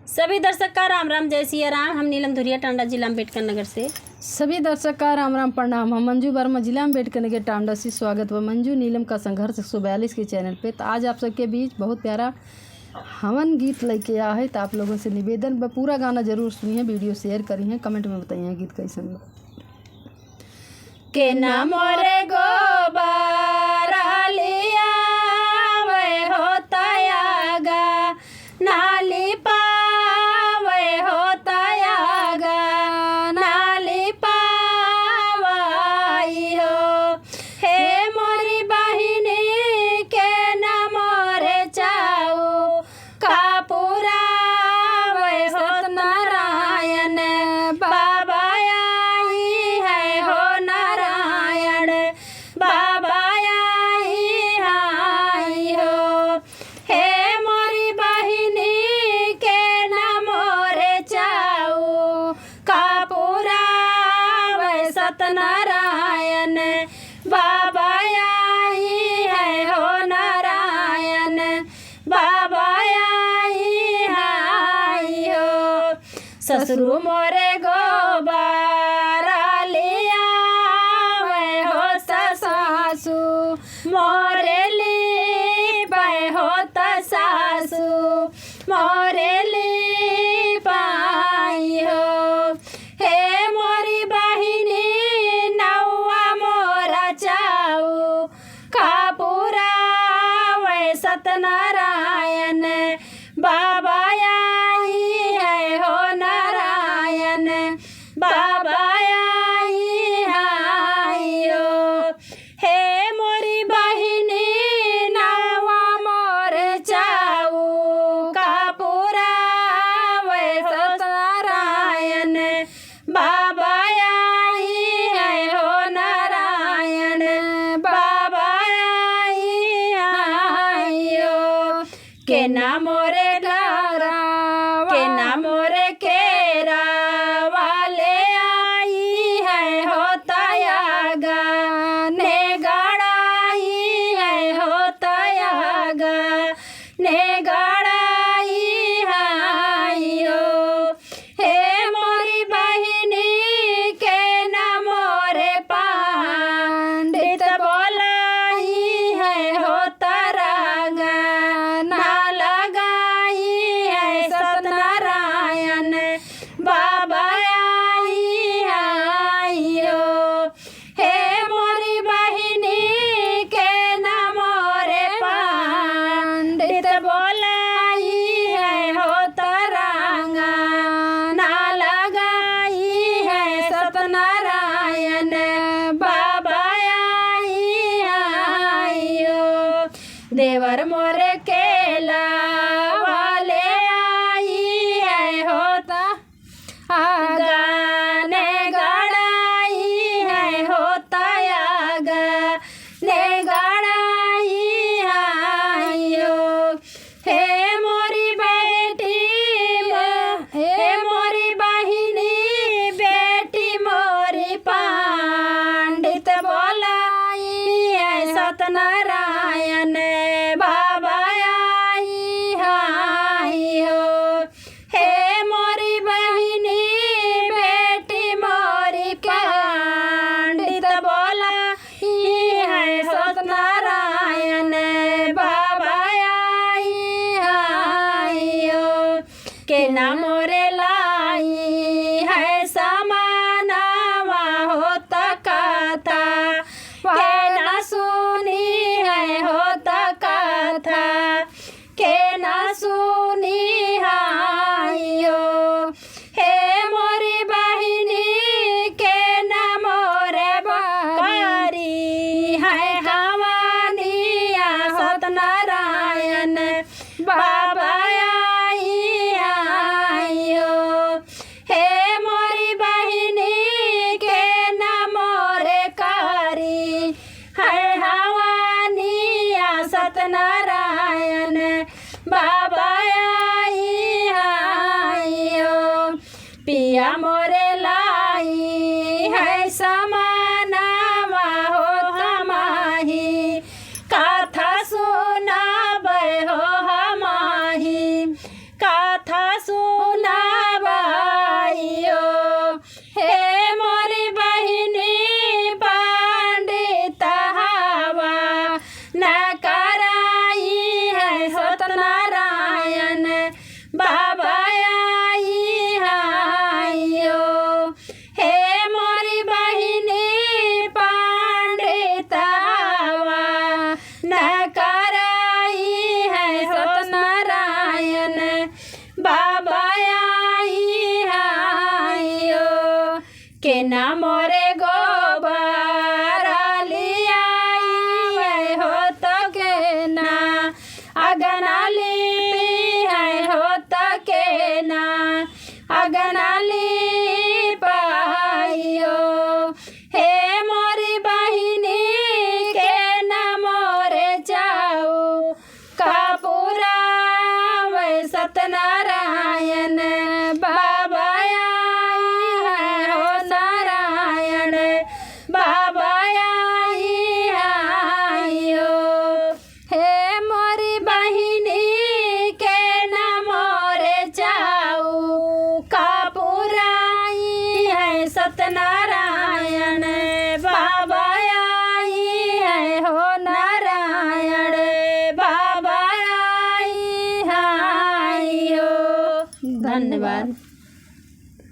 सभी दर्शक का राम राम, जय सिया राम। हम नीलम धुरिया, टांडा, जिला अम्बेडकर नगर से। सभी दर्शक का राम राम प्रणाम। हम मंजू वर्मा, जिला अम्बेडकर नगर, टांडा से स्वागत व मंजू नीलम का संघर्ष 142 के चैनल पे। तो आज आप सबके बीच बहुत प्यारा हवन गीत लेके आया है। तो आप लोगों से निवेदन व पूरा गाना जरूर सुनिए, वीडियो शेयर करिए, कमेंट में बताइए गीत कैसन बा। के ना मोरे गोबारा लिया वे होता यागा, नाली पावे होता यागा, नाली पावाई हो। हे मोरी बहिनी के ना मोरे चाऊ, कापुरा वे सत्यनारायण बाबा आई है हो नारायण, बाबा आई हो। हे मोरी बहिनी के ना मोरे चाऊ, कापुरा वे सत्यनारायण बाबा आई है हो नारायण, बाबा आई हो। ससुरु मोरे गोबारा लिया वे हो, सासू मोरे ली पाए होता, सासू मोरे ली पाई हो। हे मोरी बहिनी नौवा मोरा चाऊ, कापुरा वे सत्यनारायण बाबा आई है हो नारायण, बाबा आई हो। हे मोरी बहिनी नौवा मोरे चाऊ, कापुरा वे सत्यनारायण बाबा आई है हो नारायण, बाबा आई हो। के ना मोरे गारा, के ना मोरे केरा वाले आई है होता यागा, ने गड़ाई है होता यागा, ने गड़ाई हो। हे मोरी बहिनी के ना मोरे पंडित बोलाई है होता रागा, ना लगाई है सत्यनारायण बाबा आई हो। हे मोरी बहिनी के ना मोरे पंडित बोलाई है होता रागा, ना लगाई है सत्यनारायण बाबा आई हो। देवर मोरे केला वाले आई है होता आगा, ने गड़ाई है होता आगा, ने गड़ाई हो। हे मोरी बेटी, हे मोरी बहिनी बेटी मोरी पंडित बोलाई है सत्यनारायण बाबा आई हो। हे मोरी बहिनी बेटी मोरी पंडित बोलाई है सत्यनारायण बाबा आई हो। के ना मोरे लाई है समानावा होता कथा, के ना सुनी है होता कथा, के ना सुनी हो। हे मोरी बहिनी के ना मोरे बकारी है हवानिया सत्यनारायण बाबा आई हो। हे मोरी बहिनी के ना मोरे कारी है हवानिया सत्यनारायण बाबा